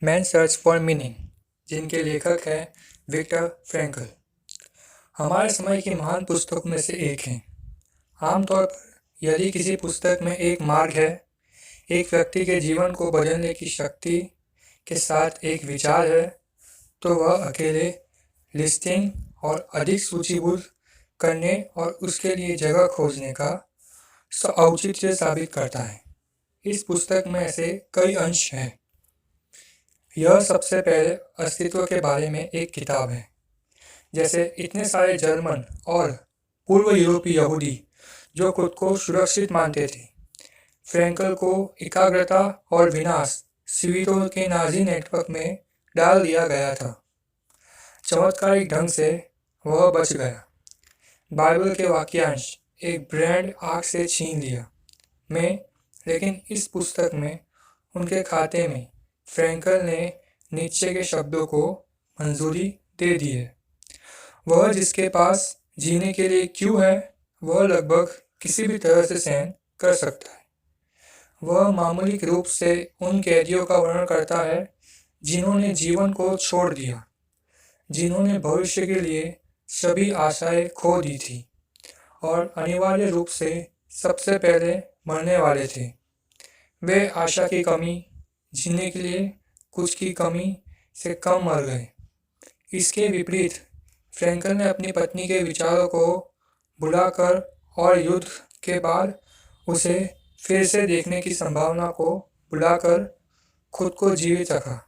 Man search for meaning, जिनके लेखक हैं विक्टर फ्रैंकल, हमारे समय की महान पुस्तकों में से एक हैं। आमतौर पर यदि किसी पुस्तक में एक मार्ग है, एक व्यक्ति के जीवन को बदलने की शक्ति के साथ एक विचार है, तो वह अकेले लिस्टिंग और अधिक सूचीबद्ध करने और उसके लिए जगह खोजने का औचित्य साबित करता है। इस पुस्तक में ऐसे कई अंश हैं। यह सबसे पहले अस्तित्व के बारे में एक किताब है। जैसे इतने सारे जर्मन और पूर्व यूरोपीय यहूदी जो खुद को सुरक्षित मानते थे, फ्रैंकल को एकाग्रता और विनाश शिविरों के नाजी नेटवर्क में डाल दिया गया था। चमत्कारिक ढंग से वह बच गया। बाइबल के वाक्यांश एक ब्रांड आग से छीन लिया लेकिन इस पुस्तक में उनके खाते में फ्रैंकल ने नीचे के शब्दों को मंजूरी दे दी है। वह जिसके पास जीने के लिए क्यों है, वह लगभग किसी भी तरह से सहन कर सकता है। वह मामूली रूप से उन कैदियों का वर्णन करता है जिन्होंने जीवन को छोड़ दिया, जिन्होंने भविष्य के लिए सभी आशाएं खो दी थी और अनिवार्य रूप से सबसे पहले मरने वाले थे। वे आशा की कमी, जीने के लिए कुछ की कमी से कम मर गए। इसके विपरीत फ्रैंकल ने अपनी पत्नी के विचारों को बुलाकर और युद्ध के बाद उसे फिर से देखने की संभावना को बुलाकर खुद को जीवित रखा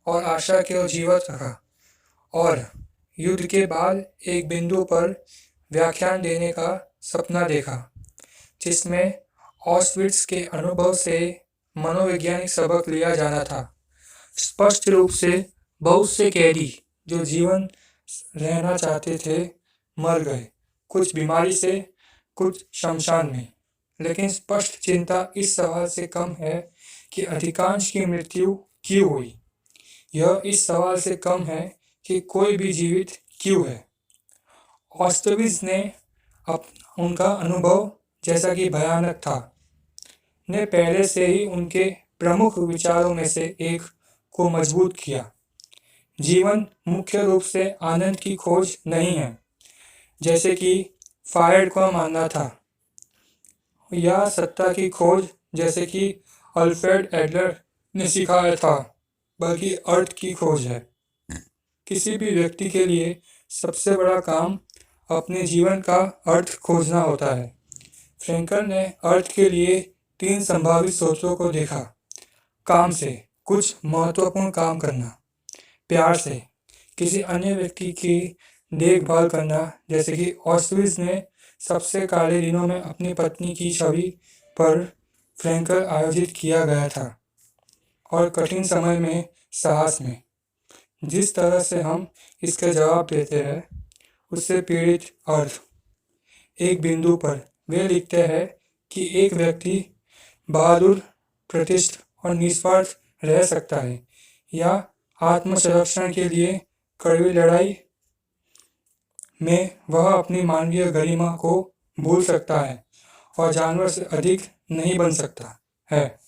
और आशा को जीवित रखा और युद्ध के बाद एक बिंदु पर व्याख्यान देने का सपना देखा, जिसमें ऑस्विट्स के अनुभव से मनोवैज्ञानिक सबक लिया जाना था। स्पष्ट रूप से बहुत से कैदी जो जीवन रहना चाहते थे मर गए, कुछ बीमारी से, कुछ शमशान में। लेकिन स्पष्ट चिंता इस सवाल से कम है कि अधिकांश की मृत्यु क्यों हुई। यह इस सवाल से कम है कि कोई भी जीवित क्यों है। ऑस्विट्ज़ ने उनका अनुभव, जैसा कि भयानक था, ने पहले से ही उनके प्रमुख विचारों में से एक को मजबूत किया। जीवन मुख्य रूप से आनंद की खोज नहीं है, जैसे कि फ्रायड का मानना था, या सत्ता की खोज, जैसे कि अल्फ्रेड एडलर ने सिखाया था, बल्कि अर्थ की खोज है। किसी भी व्यक्ति के लिए सबसे बड़ा काम अपने जीवन का अर्थ खोजना होता है। फ्रैंकल ने अर्थ के लिए 3 संभावित स्रोतों को देखा। काम से कुछ महत्वपूर्ण काम करना, प्यार से किसी अन्य व्यक्ति की देखभाल करना, जैसे कि ऑस्विट्ज़ ने सबसे काले दिनों में अपनी पत्नी की छवि पर फ्रैंकल आयोजित किया गया था, और कठिन समय में साहस में। जिस तरह से हम इसके जवाब देते हैं उससे पीड़ित अर्थ। एक बिंदु पर वे लिखते हैं कि एक व्यक्ति बहादुर, प्रतिष्ठ और निस्वार्थ रह सकता है, या आत्मसंरक्षण के लिए कड़वी लड़ाई में वह अपनी मानवीय गरिमा को भूल सकता है और जानवर से अधिक नहीं बन सकता है।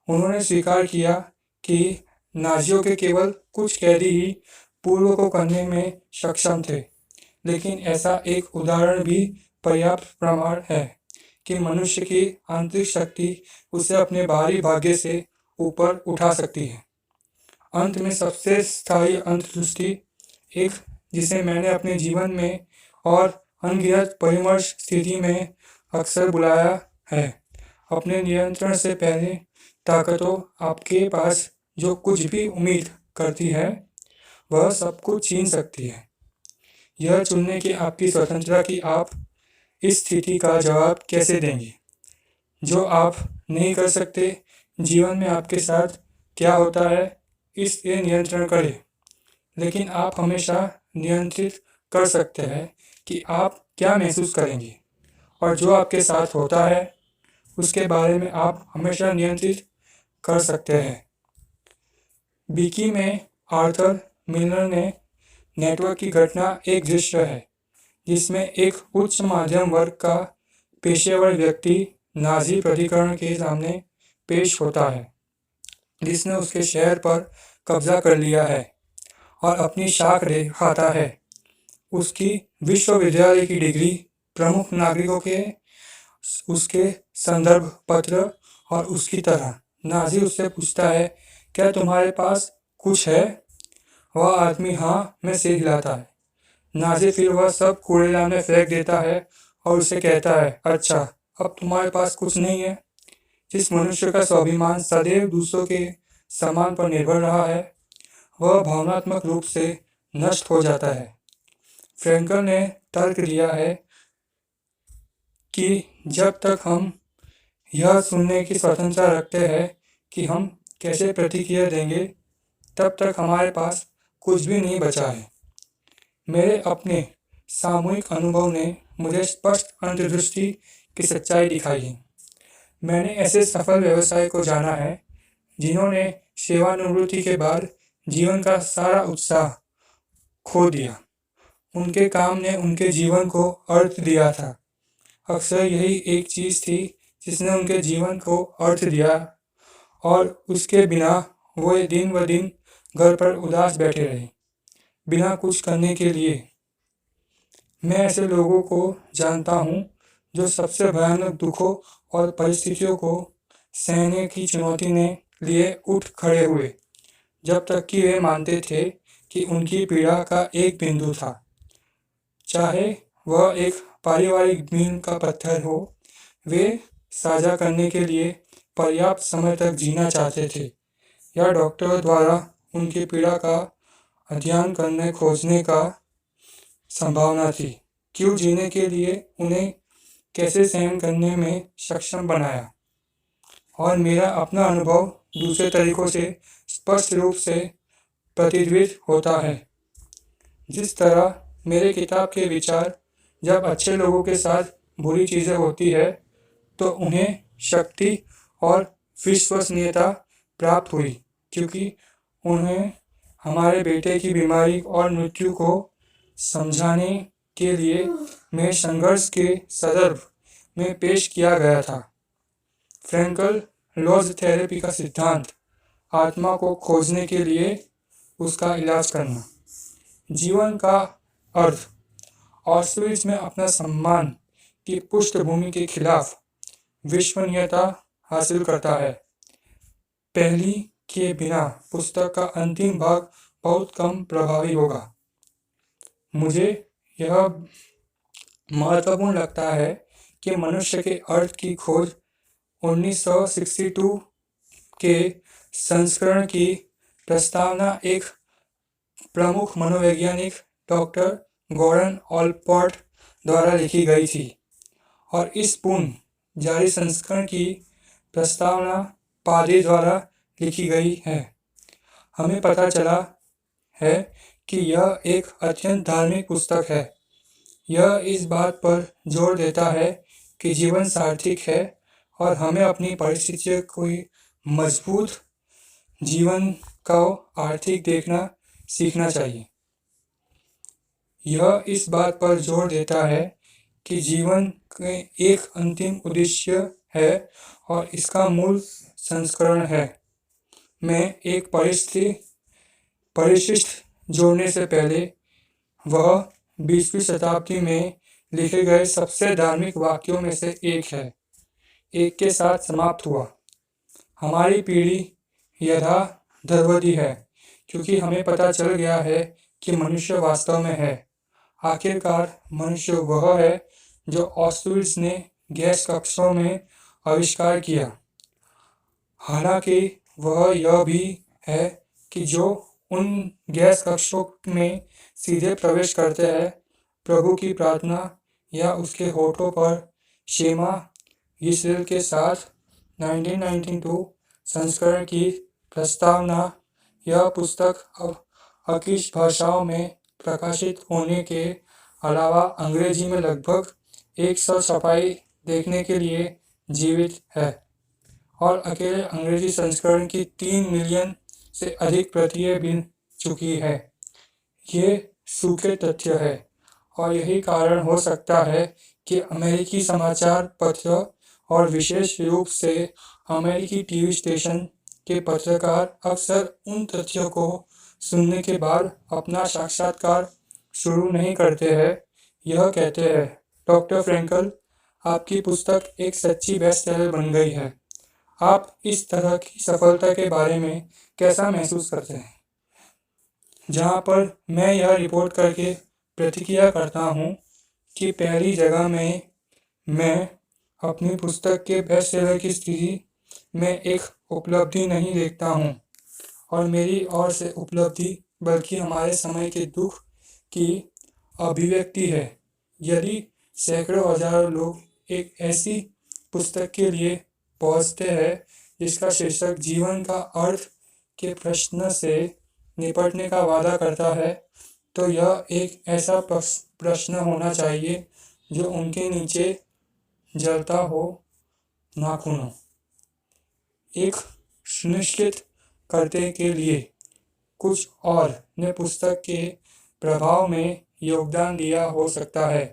उन्होंने स्वीकार किया कि नाजियों के केवल कुछ कैदी ही पूर्व को करने में सक्षम थे, लेकिन ऐसा एक उदाहरण भी पर्याप्त प्रमाण है कि मनुष्य की आंतरिक शक्ति उसे अपने बाहरी भाग्य से ऊपर उठा सकती है। अंत में सबसे स्थायी अंतर्दृष्टि, एक जिसे मैंने अपने जीवन में और अनगिनत परिमर्श स्थिति में अक्सर बुलाया है, अपने नियंत्रण से पहले ताकतों आपके पास जो कुछ भी उम्मीद करती है वह सब कुछ छीन सकती है। यह चुनने की आपकी स्वतंत्रता कि आप इस स्थिति का जवाब कैसे देंगे। जो आप नहीं कर सकते, जीवन में आपके साथ क्या होता है इससे नियंत्रण करें, लेकिन आप हमेशा नियंत्रित कर सकते हैं कि आप क्या महसूस करेंगे, और जो आपके साथ होता है उसके बारे में आप हमेशा नियंत्रित कर सकते हैं। बीकी में आर्थर मिलर ने नेटवर्क की घटना एक दृश्य है जिसमें एक उच्च मध्यम वर्ग का पेशेवर व्यक्ति नाजी प्राधिकरण के सामने पेश होता है। जिसने उसके शहर पर कब्जा कर लिया है और अपनी शाख दिखाता है। उसकी विश्वविद्यालय की डिग्री, प्रमुख नागरिकों के उसके संदर्भ पत्र और उसकी तरह। नाज़ी उससे पूछता है, क्या तुम्हारे पास कुछ है? वह आदमी हाँ में सिर हिलाता है। नाज़ी फिर वह सब कूड़ेदान में फेंक देता है और उसे कहता है, अच्छा, अब तुम्हारे पास कुछ नहीं है। जिस मनुष्य का स्वाभिमान सदैव दूसरों के सम्मान पर निर्भर रहा है, वह भावनात्मक रूप से नष्ट हो जाता है। फ्रैंकल ने तर्क दिया है कि जब तक हम यह सुनने की स्वतंत्रता रखते हैं कि हम कैसे प्रतिक्रिया देंगे, तब तक हमारे पास कुछ भी नहीं बचा है। मेरे अपने सामूहिक अनुभव ने मुझे स्पष्ट अंतर्दृष्टि की सच्चाई दिखाई है। मैंने ऐसे सफल व्यवसाय को जाना है जिन्होंने सेवानिवृत्ति के बाद जीवन का सारा उत्साह खो दिया। उनके काम ने उनके जीवन को अर्थ दिया था। अक्सर यही एक चीज़ थी जिसने उनके जीवन को अर्थ दिया और उसके बिना वो दिन ब दिन घर पर उदास बैठे रहे, बिना कुछ करने के लिए। मैं ऐसे लोगों को जानता हूँ जो सबसे भयानक दुखों और परिस्थितियों को सहने की चुनौती ने लिए उठ खड़े हुए, जब तक कि वे मानते थे कि उनकी पीड़ा का एक बिंदु था, चाहे वह एक पारिवारिक मील का पत्थर हो। वे साझा करने के लिए पर्याप्त समय तक जीना चाहते थे या डॉक्टरों द्वारा उनकी पीड़ा का अध्ययन करने खोजने का संभावना थी। क्यों जीने के लिए उन्हें कैसे सहन करने में सक्षम बनाया। और मेरा अपना अनुभव दूसरे तरीकों से स्पष्ट रूप से प्रतिध्वनित होता है। जिस तरह मेरे किताब के विचार जब अच्छे लोगों के साथ बुरी चीज़ें होती है तो उन्हें शक्ति और विश्वसनीयता प्राप्त हुई, क्योंकि उन्हें हमारे बेटे की बीमारी और मृत्यु को समझाने के लिए में संघर्ष के संदर्भ में पेश किया गया था। फ्रैंकल लॉज थेरेपी का सिद्धांत आत्मा को खोजने के लिए उसका इलाज करना, जीवन का अर्थ ऑस्ट्रिच में अपना सम्मान की पृष्ठभूमि के खिलाफ विश्वसनीयता हासिल करता है। पहली के बिना पुस्तक का अंतिम भाग बहुत कम प्रभावी होगा। मुझे यह महत्वपूर्ण लगता है कि मनुष्य के अर्थ की खोज 1962 के संस्करण की प्रस्तावना एक प्रमुख मनोवैज्ञानिक डॉक्टर गॉर्डन ऑलपॉट द्वारा लिखी गई थी और इस पुनः जारी संस्करण की प्रस्तावना पादरी द्वारा लिखी गई है। हमें पता चला है कि यह एक अत्यंत धार्मिक पुस्तक है। यह इस बात पर जोर देता है कि जीवन सार्थक है और हमें अपनी परिस्थितियों को मजबूत जीवन को आर्थिक देखना सीखना चाहिए। यह इस बात पर जोर देता है कि जीवन के एक अंतिम उद्देश्य है और इसका मूल संस्करण है। मैं एक परिशिष्ट जोड़ने से पहले वह 20वीं शताब्दी में लिखे गए सबसे धार्मिक वाक्यों में से एक के साथ समाप्त हुआ। हमारी पीढ़ी यथार्थवादी है क्योंकि हमें पता चल गया है कि मनुष्य वास्तव में है। आखिरकार मनुष्य वह है जो ऑस्ट्रिच ने गैस कक्षों में आविष्कार किया। हालांकि वह यह भी है कि जो उन गैस कक्षों में सीधे प्रवेश करते हैं, प्रभु की प्रार्थना या उसके होठों पर शेमा यीशु के साथ 1992 संस्करण की प्रस्तावना। यह पुस्तक अब 21 भाषाओं में प्रकाशित होने के अलावा अंग्रेजी में लगभग 100 छपाई देखने के लिए जीवित है और अकेले अंग्रेजी संस्करण की 3 मिलियन से अधिक प्रतियां बिक चुकी है। ये सूखे तथ्य है और यही कारण हो सकता है कि अमेरिकी समाचार पत्र और विशेष रूप से अमेरिकी टीवी स्टेशन कि पत्रकार अक्सर उन तथ्यों को सुनने के बाद अपना साक्षात्कार शुरू नहीं करते हैं। यह कहते हैं, डॉक्टर फ्रैंकल, आपकी पुस्तक एक सच्ची बेस्टसेलर बन गई है। आप इस तरह की सफलता के बारे में कैसा महसूस करते हैं? जहाँ पर मैं यह रिपोर्ट करके प्रतिक्रिया करता हूँ कि पहली जगह में मैं अपनी पुस्तक के बेस्टसेलर की स्थिति में एक उपलब्धि नहीं देखता हूँ और मेरी ओर से उपलब्धि बल्कि हमारे समय के दुख की अभिव्यक्ति है। यदि सैकड़ों हजारों लोग एक ऐसी पुस्तक के लिए पहुँचते हैं जिसका शीर्षक जीवन का अर्थ के प्रश्न से निपटने का वादा करता है, तो यह एक ऐसा प्रश्न होना चाहिए जो उनके नीचे जलता हो नाखूनों। एक सुनिश्चित करने के लिए कुछ और ने पुस्तक के प्रभाव में योगदान दिया हो सकता है।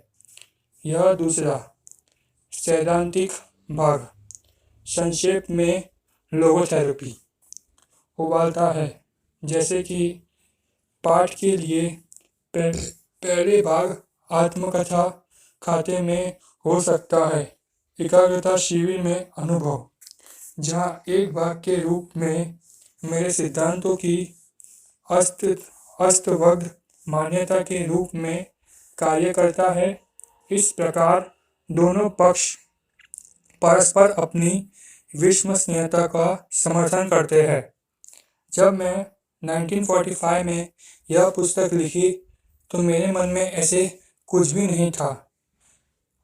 यह दूसरा सैद्धांतिक भाग, संक्षेप में लोगोथेरेपी, उबालता है। जैसे कि पाठ के लिए पहले भाग आत्मकथा खाते में हो सकता है। एकाग्रता शिविर में अनुभव, जहाँ एक भाग के रूप में मेरे सिद्धांतों की अस्तव्यस्त मान्यता के रूप में कार्य करता है। इस प्रकार दोनों पक्ष परस्पर अपनी विश्वसनीयता का समर्थन करते हैं। जब मैं 1945 में यह पुस्तक लिखी तो मेरे मन में ऐसे कुछ भी नहीं था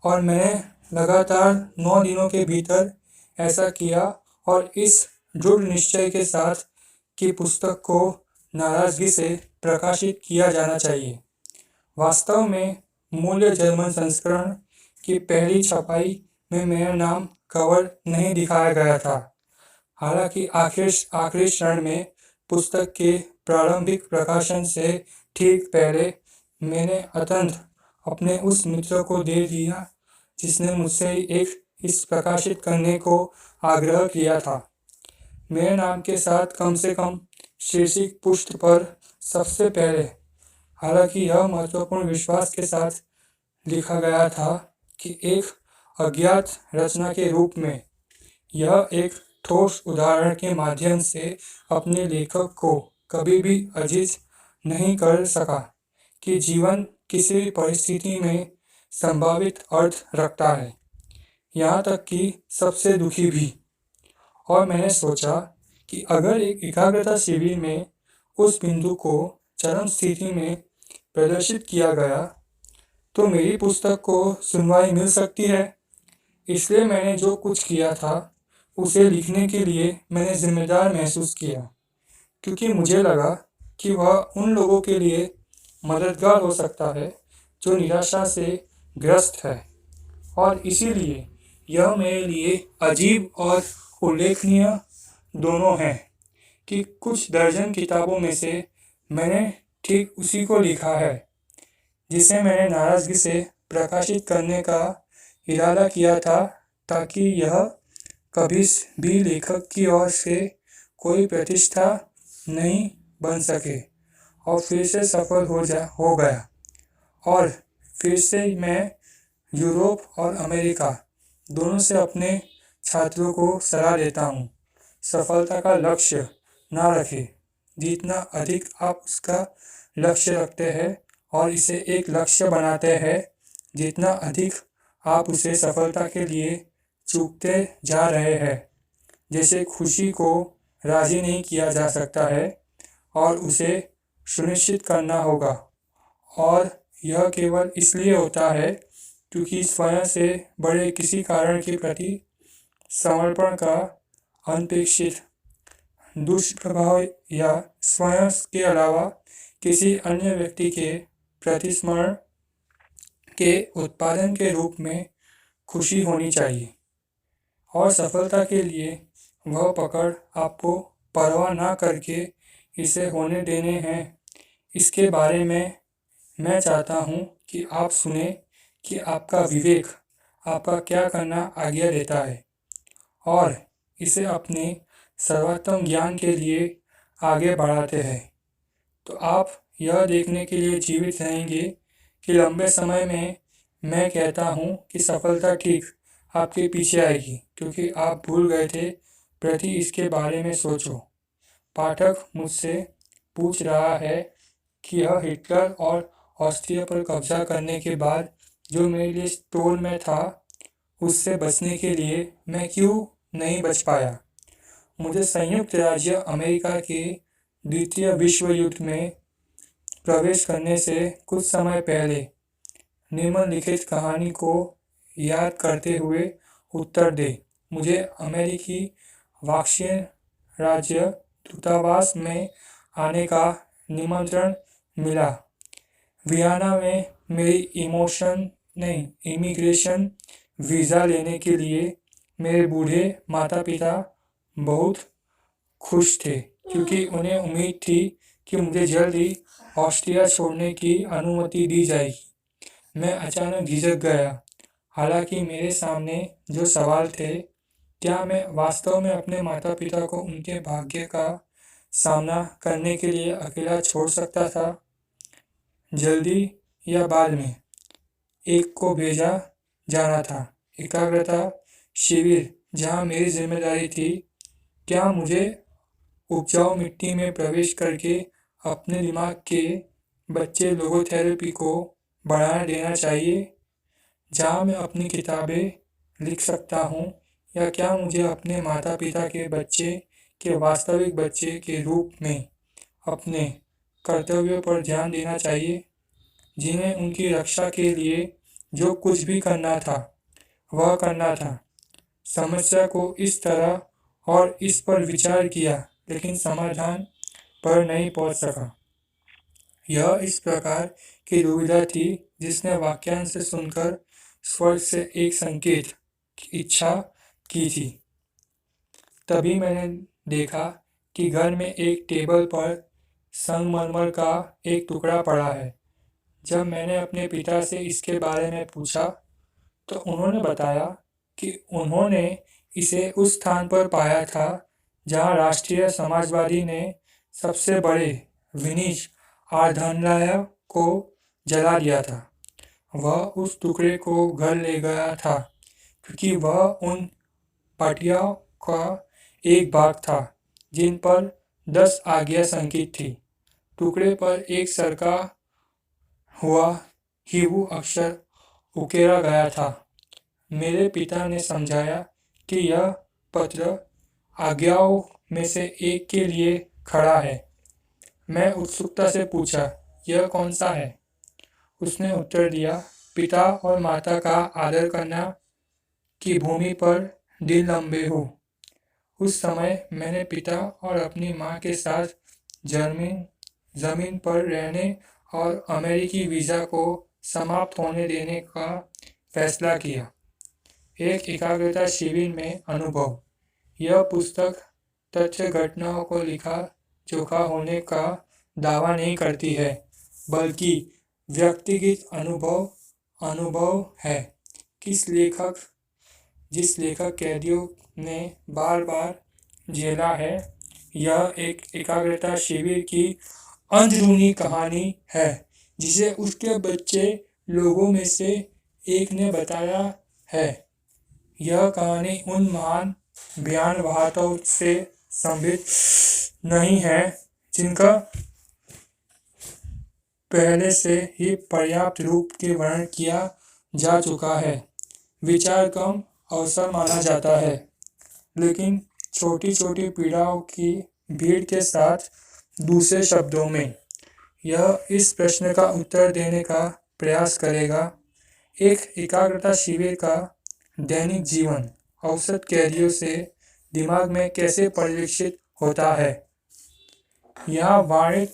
और मैंने लगातार 9 दिनों के भीतर ऐसा किया और इस दृढ़ निश्चय के साथ कि पुस्तक को नाराजगी से प्रकाशित किया जाना चाहिए। वास्तव में मूल्य जर्मन संस्करण की पहली छपाई में मेरा नाम कवर नहीं दिखाया गया था। हालांकि आखिरी क्षण में पुस्तक के प्रारंभिक प्रकाशन से ठीक पहले मैंने अत्यंत अपने उस मित्र को दे दिया जिसने मुझसे इस प्रकाशित करने को आग्रह किया था। मेरे नाम के साथ कम से कम शीर्षक पृष्ठ पर सबसे पहले। हालांकि यह महत्वपूर्ण विश्वास के साथ लिखा गया था कि एक अज्ञात रचना के रूप में यह एक ठोस उदाहरण के माध्यम से अपने लेखक को कभी भी अजीज नहीं कर सका कि जीवन किसी भी परिस्थिति में संभावित अर्थ रखता है, यहाँ तक कि सबसे दुखी भी। और मैंने सोचा कि अगर एक एकाग्रता शिविर में उस बिंदु को चरम स्थिति में प्रदर्शित किया गया तो मेरी पुस्तक को सुनवाई मिल सकती है। इसलिए मैंने जो कुछ किया था उसे लिखने के लिए मैंने जिम्मेदार महसूस किया, क्योंकि मुझे लगा कि वह उन लोगों के लिए मददगार हो सकता है जो निराशा से ग्रस्त है। और इसीलिए यह मेरे लिए अजीब और उल्लेखनीय दोनों है कि कुछ दर्जन किताबों में से मैंने ठीक उसी को लिखा है जिसे मैंने नाराजगी से प्रकाशित करने का इरादा किया था, ताकि यह कभी भी लेखक की ओर से कोई प्रतिष्ठा नहीं बन सके। और फिर से सफल हो गया। और फिर से मैं यूरोप और अमेरिका दोनों से अपने छात्रों को सलाह देता हूँ, सफलता का लक्ष्य ना रखें। जितना अधिक आप उसका लक्ष्य रखते हैं और इसे एक लक्ष्य बनाते हैं, जितना अधिक आप उसे सफलता के लिए चूकते जा रहे हैं। जैसे खुशी को राजी नहीं किया जा सकता है और उसे सुनिश्चित करना होगा, और यह केवल इसलिए होता है क्योंकि स्वयं से बड़े किसी कारण के प्रति समर्पण का अनपेक्षित दुष्प्रभाव या स्वयं के अलावा किसी अन्य व्यक्ति के प्रतिस्मरण के उत्पादन के रूप में खुशी होनी चाहिए। और सफलता के लिए वह पकड़ आपको परवाह ना करके इसे होने देने हैं। इसके बारे में मैं चाहता हूँ कि आप सुने कि आपका विवेक आपका क्या करना आज्ञा देता है, और इसे अपने सर्वोत्तम ज्ञान के लिए आगे बढ़ाते हैं। तो आप यह देखने के लिए जीवित रहेंगे कि लंबे समय में मैं कहता हूँ कि सफलता ठीक आपके पीछे आएगी, क्योंकि आप भूल गए थे प्रति इसके बारे में सोचो। पाठक मुझसे पूछ रहा है कि यह हिटलर और ऑस्ट्रिया पर कब्जा करने के बाद जो मेरे लिए स्टोर में था, उससे बचने के लिए मैं क्यों नहीं बच पाया। मुझे संयुक्त राज्य अमेरिका के द्वितीय विश्व युद्ध में प्रवेश करने से कुछ समय पहले निम्नलिखित कहानी को याद करते हुए उत्तर दे। मुझे अमेरिकी वाक्शीय राज्य दूतावास में आने का निमंत्रण मिला। वियना में मेरी इमिग्रेशन वीज़ा लेने के लिए मेरे बूढ़े माता पिता बहुत खुश थे, क्योंकि उन्हें उम्मीद थी कि मुझे जल्द ही ऑस्ट्रिया छोड़ने की अनुमति दी जाएगी। मैं अचानक झिझक गया। हालांकि मेरे सामने जो सवाल थे, क्या मैं वास्तव में अपने माता पिता को उनके भाग्य का सामना करने के लिए अकेला छोड़ सकता था? जल्दी या बाद में एक को भेजा जाना था एकाग्रता शिविर, जहां मेरी जिम्मेदारी थी। क्या मुझे उपजाऊ मिट्टी में प्रवेश करके अपने दिमाग के बच्चे लोगोथेरेपी को बढ़ावा देना चाहिए, जहां मैं अपनी किताबें लिख सकता हूं, या क्या मुझे अपने माता पिता के बच्चे के वास्तविक बच्चे के रूप में अपने कर्तव्यों पर ध्यान देना चाहिए, जिन्हें उनकी रक्षा के लिए जो कुछ भी करना था वह करना था। समस्या को इस तरह और इस पर विचार किया, लेकिन समाधान पर नहीं पहुंच सका। यह इस प्रकार की दुविधा थी जिसने वाक्यांश सुनकर स्वर्ग से एक संकेत की इच्छा की थी। तभी मैंने देखा कि घर में एक टेबल पर संगमरमर का एक टुकड़ा पड़ा है। जब मैंने अपने पिता से इसके बारे में पूछा तो उन्होंने बताया कि उन्होंने इसे उस स्थान पर पाया था जहां राष्ट्रीय समाजवादी ने सबसे बड़े विनीश आर्धनालय को जला दिया था। वह उस टुकड़े को घर ले गया था, क्योंकि वह उन पाटियों का एक भाग था जिन पर 10 आज्ञा संकित थी। टुकड़े पर एक सरका हुआ हिब्रू अक्षर उकेरा गया था। मेरे पिता ने समझाया कि यह पत्र आज्ञाओं में से एक के लिए खड़ा है। मैं उत्सुकता से पूछा, यह कौन सा है? उसने उत्तर दिया, पिता और माता का आदर करना की भूमि पर दिल लंबे हो। उस समय मैंने पिता और अपनी माँ के साथ जमीन पर रहने और अमेरिकी वीज़ा को समाप्त होने देने का फैसला किया। एक एकाग्रता शिविर में अनुभव। यह पुस्तक तथ्य घटनाओं को लिखा जोखा होने का दावा नहीं करती है, बल्कि व्यक्तिगत अनुभव है। जिस लेखक कैदियों ने बार बार झेला है, यह एक एकाग्रता शिविर की अंदरूनी कहानी है, जिसे उसके बच्चे लोगों में से एक ने बताया है। यह कहानी उन महान बयानबाजों से संबंधित नहीं है जिनका पहले से ही पर्याप्त रूप से वर्णन किया जा चुका है। विचार कम अवसर माना जाता है, लेकिन छोटी छोटी पीड़ाओं की भीड़ के साथ। दूसरे शब्दों में, यह इस प्रश्न का उत्तर देने का प्रयास करेगा, एक एकाग्रता शिविर का दैनिक जीवन औसत कैदियों से दिमाग में कैसे परिलक्षित होता है। यहाँ वर्णित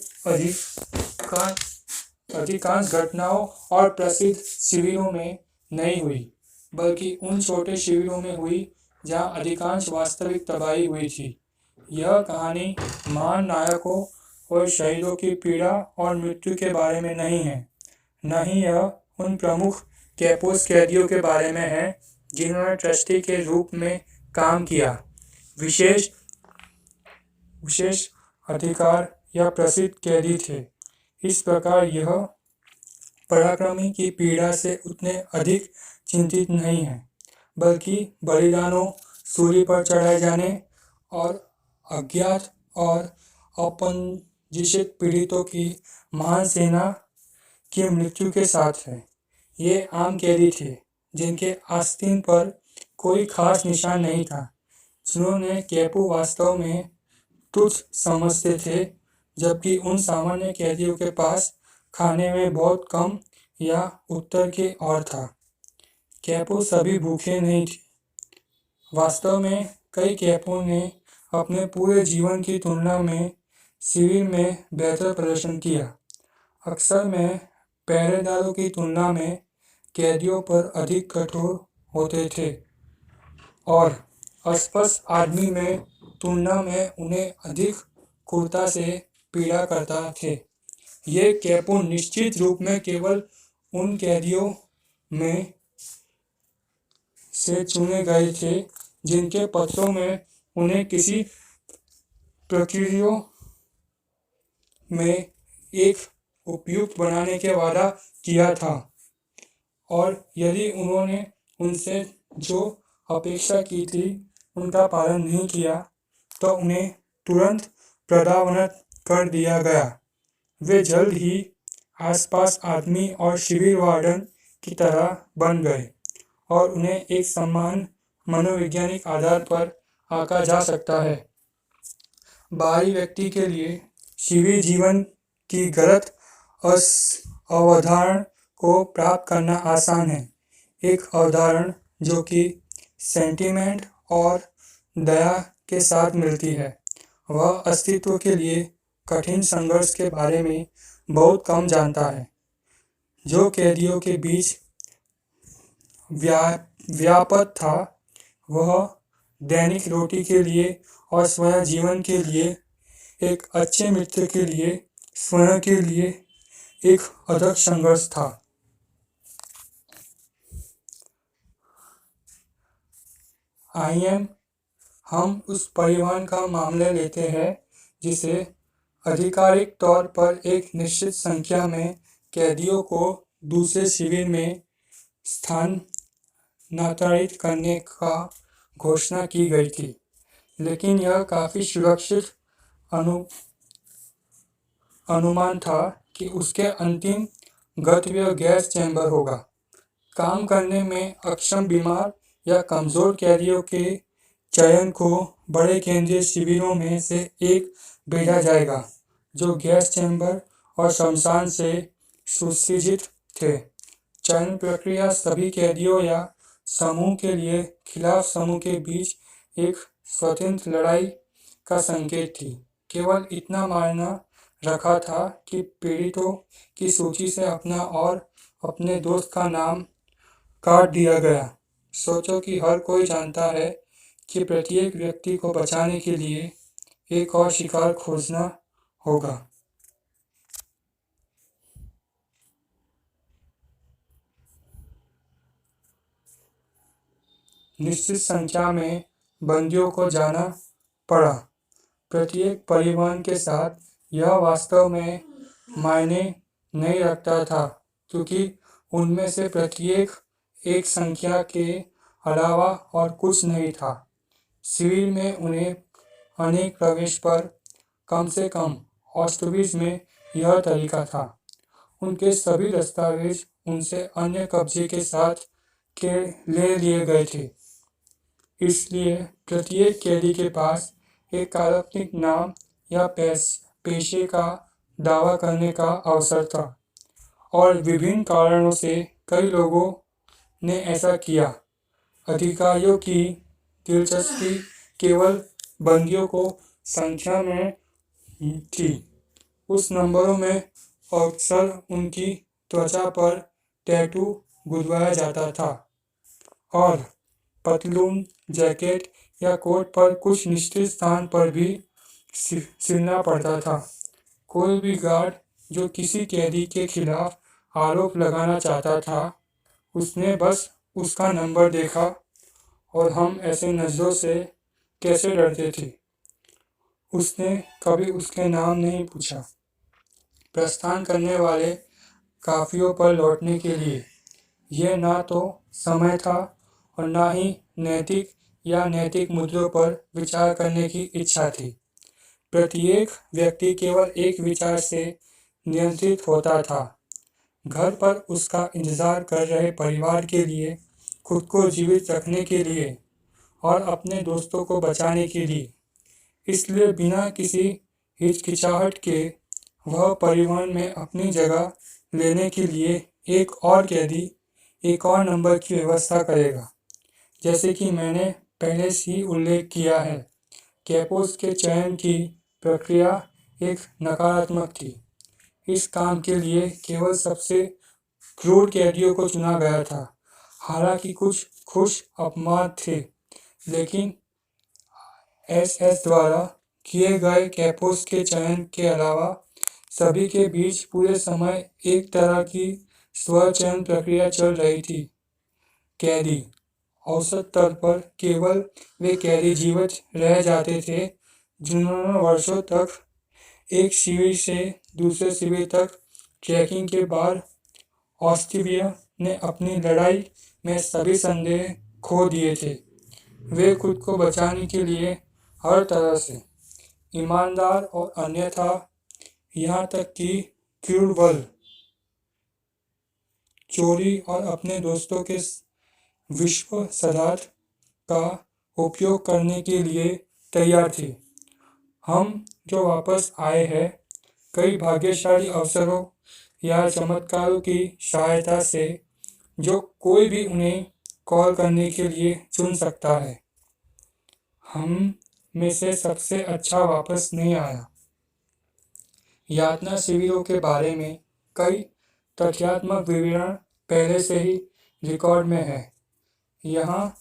अधिकांश घटनाओं और प्रसिद्ध शिविरों में नहीं हुई, बल्कि उन छोटे शिविरों में हुई जहाँ अधिकांश वास्तविक तबाही हुई थी। यह कहानी महान नायकों और शहीदों की पीड़ा और मृत्यु के बारे में नहीं है, न ही यह उन प्रमुख कैपोस कैदियों के बारे में है जिन्होंने ट्रस्टी के रूप में काम किया, विशेष विशेष अधिकार या प्रसिद्ध कैदी थे। इस प्रकार यह पराक्रमी की पीड़ा से उतने अधिक चिंतित नहीं है, बल्कि बलिदानों, सूली पर चढ़ाए जाने और अज्ञात और अपंजीकृत पीड़ितों की महान सेना की मृत्यु के साथ है। ये आम कैदी थे जिनके आस्तीन पर कोई खास निशान नहीं था, जिन्होंने कैपू वास्तव में तुच्छ समझते थे, जबकि उन सामान्य कैदियों के पास खाने में बहुत कम या उत्तर की ओर था। कैपू सभी भूखे नहीं थे। वास्तव में कई कैपों ने अपने पूरे जीवन की तुलना में शिविर में बेहतर प्रदर्शन किया। अक्सर मैं पहरेदारों की तुलना में कैदियों पर अधिक कठोर होते थे और अस्पष्ट आदमी में तुलना में उन्हें अधिक क्रूरता से पीड़ा करता थे। ये कैपो निश्चित रूप में केवल उन कैदियों में से चुने गए थे जिनके पत्रों में उन्हें किसी प्रक्रिया में एक उपयुक्त बनाने के वादा किया था, और यदि उन्होंने उनसे जो अपेक्षा की थी उनका पालन नहीं किया तो उन्हें तुरंत पदावनत कर दिया गया। वे जल्द ही आसपास आदमी और शिविर वार्डन की तरह बन गए और उन्हें एक समान मनोवैज्ञानिक आधार पर आंका जा सकता है। बाहरी व्यक्ति के लिए शिविर जीवन की गलत अवधारणा को प्राप्त करना आसान है। एक अवधारणा जो कि सेंटिमेंट और दया के साथ मिलती है। वह अस्तित्व के लिए कठिन संघर्ष के बारे में बहुत कम जानता है, जो कैदियों के बीच व्याप्त था। वह दैनिक रोटी के लिए और स्वयं जीवन के लिए, एक अच्छे मित्र के लिए, स्वयं के लिए एक अथक संघर्ष था। आइए हम उस परिवहन का मामला लेते हैं जिसे आधिकारिक तौर पर एक निश्चित संख्या में कैदियों को दूसरे शिविर में स्थानांतरित करने का घोषणा की गई थी, लेकिन यह काफ़ी सुरक्षित अनुमान था कि उसके अंतिम गंतव्य गैस चैम्बर होगा। काम करने में अक्षम, बीमार या कमज़ोर कैदियों के चयन को बड़े केंद्रीय शिविरों में से एक भेजा जाएगा, जो गैस चैम्बर और शमशान से सुसज्जित थे। चयन प्रक्रिया सभी कैदियों या समूह के लिए खिलाफ समूह के बीच एक स्वतंत्र लड़ाई का संकेत थी। केवल इतना मायना रखा था कि पीड़ितों की सूची से अपना और अपने दोस्त का नाम काट दिया गया। सोचो कि हर कोई जानता है कि प्रत्येक व्यक्ति को बचाने के लिए एक और शिकार खोजना होगा। निश्चित संख्या में बंदियों को जाना पड़ा। प्रत्येक परिवहन के साथ यह वास्तव में मायने नहीं रखता था, क्योंकि उनमें से प्रत्येक एक संख्या के अलावा और कुछ नहीं था। शिविर में उन्हें अनेक प्रवेश पर कम से कम ऑस्ट्रिच में यह तरीका था। उनके सभी दस्तावेज उनसे अन्य कब्जे के साथ ले लिए गए थे। इसलिए प्रत्येक कैदी के पास एक काल्पनिक नाम या पेशे का दावा करने का अवसर था, और विभिन्न कारणों से कई लोगों ने ऐसा किया। अधिकारियों की दिलचस्पी केवल बंदियों को संख्या में थी। उस नंबरों में अक्सर उनकी त्वचा पर टैटू गुदवाया जाता था और पतलून, जैकेट या कोट पर कुछ निश्चित स्थान पर भी सिलना पड़ता था। कोई भी गार्ड जो किसी कैदी के खिलाफ आरोप लगाना चाहता था, उसने बस उसका नंबर देखा, और हम ऐसे नजरों से कैसे डरते थे। उसने कभी उसके नाम नहीं पूछा। प्रस्थान करने वाले काफिलों पर लौटने के लिए यह ना तो समय था और ना ही नैतिक मुद्दों पर विचार करने की इच्छा थी। प्रत्येक व्यक्ति केवल एक विचार से नियंत्रित होता था, घर पर उसका इंतजार कर रहे परिवार के लिए, खुद को जीवित रखने के लिए और अपने दोस्तों को बचाने के लिए। इसलिए बिना किसी हिचकिचाहट के वह परिवहन में अपनी जगह लेने के लिए एक और कैदी, एक और नंबर की व्यवस्था करेगा। जैसे कि मैंने पहले से ही उल्लेख किया है, कैपोस के चयन की प्रक्रिया एक नकारात्मक थी। इस काम के लिए केवल सबसे क्रूर कैदियों को चुना गया था। हालांकि कुछ खुश अपवाद थे, लेकिन एसएस द्वारा किए गए कैपोस के चयन के अलावा सभी के बीच पूरे समय एक तरह की स्वचयन प्रक्रिया चल रही थी। कैदी औसत तौर पर केवल वे कैदी जीवित रह जाते थे जिन्होंने वर्षों तक एक शिविर से दूसरे शिविर तक ट्रैकिंग के बाद ऑस्ट्रेलिया ने अपनी लड़ाई में सभी संदेह खो दिए थे। वे खुद को बचाने के लिए हर तरह से ईमानदार और अन्यथा यहाँ तक कि क्रूर चोरी और अपने दोस्तों के विश्वासघात का उपयोग करने के लिए तैयार थे। हम जो वापस आए हैं, कई भाग्यशाली अवसरों या चमत्कारों की सहायता से, जो कोई भी उन्हें कॉल करने के लिए चुन सकता है। हम में से सबसे अच्छा वापस नहीं आया। यातना शिविरों के बारे में कई तथ्यात्मक विवरण पहले से ही रिकॉर्ड में है। यहाँ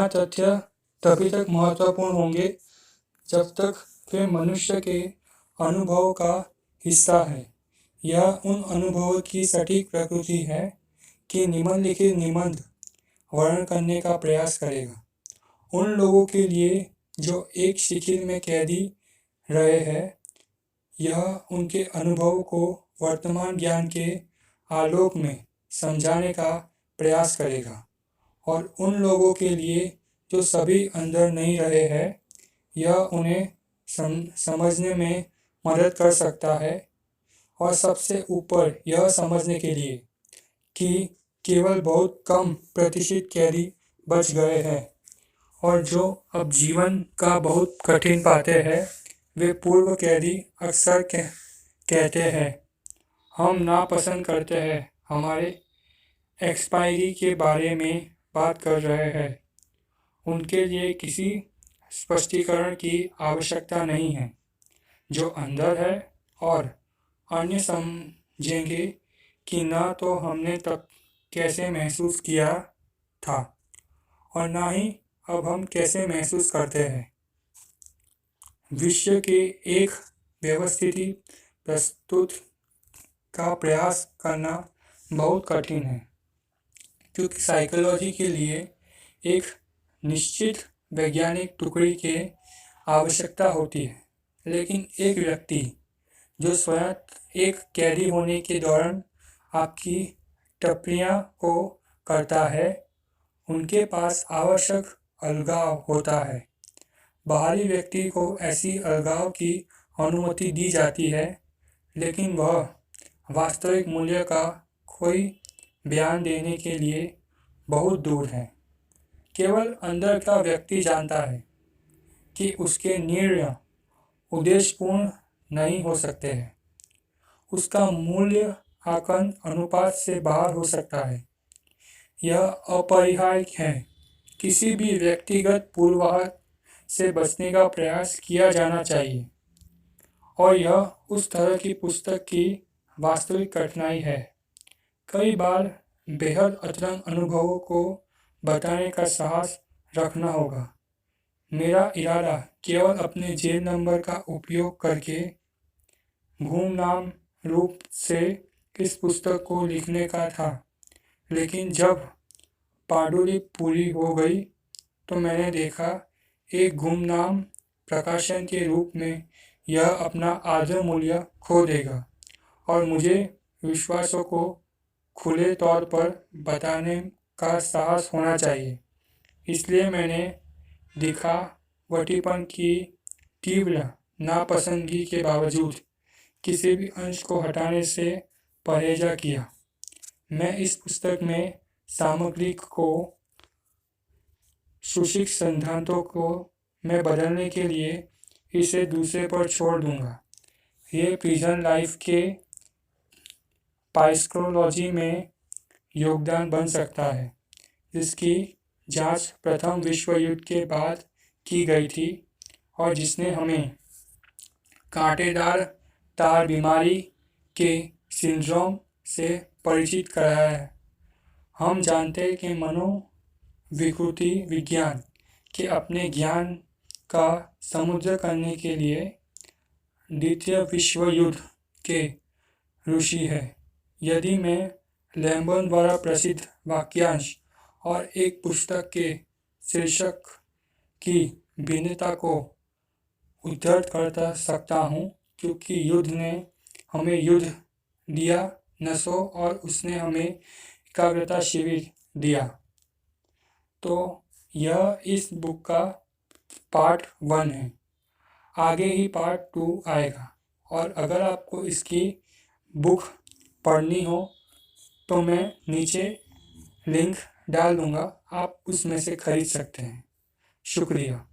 तथ्य तभी तक महत्वपूर्ण होंगे जब तक वे मनुष्य के अनुभव का हिस्सा है। यह उन अनुभवों की सटीक प्रकृति है कि निम्नलिखित निबंध वर्णन करने का प्रयास करेगा। उन लोगों के लिए जो एक शिथिल में कैदी रहे हैं, यह उनके अनुभव को वर्तमान ज्ञान के आलोक में समझाने का प्रयास करेगा। और उन लोगों के लिए जो सभी अंदर नहीं रहे हैं, यह उन्हें समझने में मदद कर सकता है। और सबसे ऊपर यह समझने के लिए कि केवल बहुत कम प्रतिशत कैदी बच गए हैं और जो अब जीवन का बहुत कठिन पाते हैं। वे पूर्व कैदी अक्सर कहते हैं, हम नापसंद करते हैं, हमारे एक्सपायरी के बारे में बात कर रहे हैं। उनके लिए किसी स्पष्टीकरण की आवश्यकता नहीं है। जो अंदर है और अन्य समझेंगे कि ना तो हमने तब कैसे महसूस किया था और ना ही अब हम कैसे महसूस करते हैं। विषय के एक व्यवस्थित प्रस्तुत का प्रयास करना बहुत कठिन है, क्योंकि साइकोलॉजी के लिए एक निश्चित वैज्ञानिक टुकड़ी की आवश्यकता होती है। लेकिन एक व्यक्ति जो स्वयं एक कैदी होने के दौरान आपकी टिप्पणियों को करता है, उनके पास आवश्यक अलगाव होता है। बाहरी व्यक्ति को ऐसी अलगाव की अनुमति दी जाती है, लेकिन वह वास्तविक मूल्य का कोई बयान देने के लिए बहुत दूर है। केवल अंदर का व्यक्ति जानता है कि उसके निर्णय उद्देश्यपूर्ण नहीं हो सकते हैं। उसका मूल्य आकलन अनुपात से बाहर हो सकता है। यह अपरिहार्य है। किसी भी व्यक्तिगत पूर्वाग्रह से बचने का प्रयास किया जाना चाहिए, और यह उस तरह की पुस्तक की वास्तविक कठिनाई है। कई बार बेहद अतरंग अनुभवों को बताने का साहस रखना होगा। मेरा इरादा केवल अपने जेल नंबर का उपयोग करके गुमनाम रूप से इस पुस्तक को लिखने का था, लेकिन जब पांडुलिपि पूरी हो गई तो मैंने देखा एक गुमनाम प्रकाशन के रूप में यह अपना आदम मूल्य खो देगा और मुझे विश्वासों को खुले तौर पर बताने का साहस होना चाहिए। इसलिए मैंने दिखावटीपन की तीव्र नापसंदगी के बावजूद किसी भी अंश को हटाने से परहेजा किया। मैं इस पुस्तक में सामग्री को सुशिक्षित सिद्धांतों को मैं बदलने के लिए इसे दूसरे पर छोड़ दूंगा। ये प्रिजन लाइफ के पाइस्कोलॉजी में योगदान बन सकता है, जिसकी जांच प्रथम विश्व युद्ध के बाद की गई थी और जिसने हमें कांटेदार तार बीमारी के सिंड्रोम से परिचित कराया है। हम जानते हैं कि मनोविकृति विज्ञान के अपने ज्ञान का समुद्र करने के लिए द्वितीय विश्व युद्ध के ऋषि है। यदि मैं लैम्बर्न द्वारा प्रसिद्ध वाक्यांश और एक पुस्तक के शीर्षक की भिन्नता को उद्धृत कर सकता हूँ, क्योंकि युद्ध ने हमें युद्ध दिया नसों और उसने हमें एकाग्रता शिविर दिया। तो यह इस बुक का पार्ट 1 है। आगे ही पार्ट 2 आएगा और अगर आपको इसकी बुक पढ़नी हो तो मैं नीचे लिंक डाल दूँगा, आप उसमें से खरीद सकते हैं। शुक्रिया।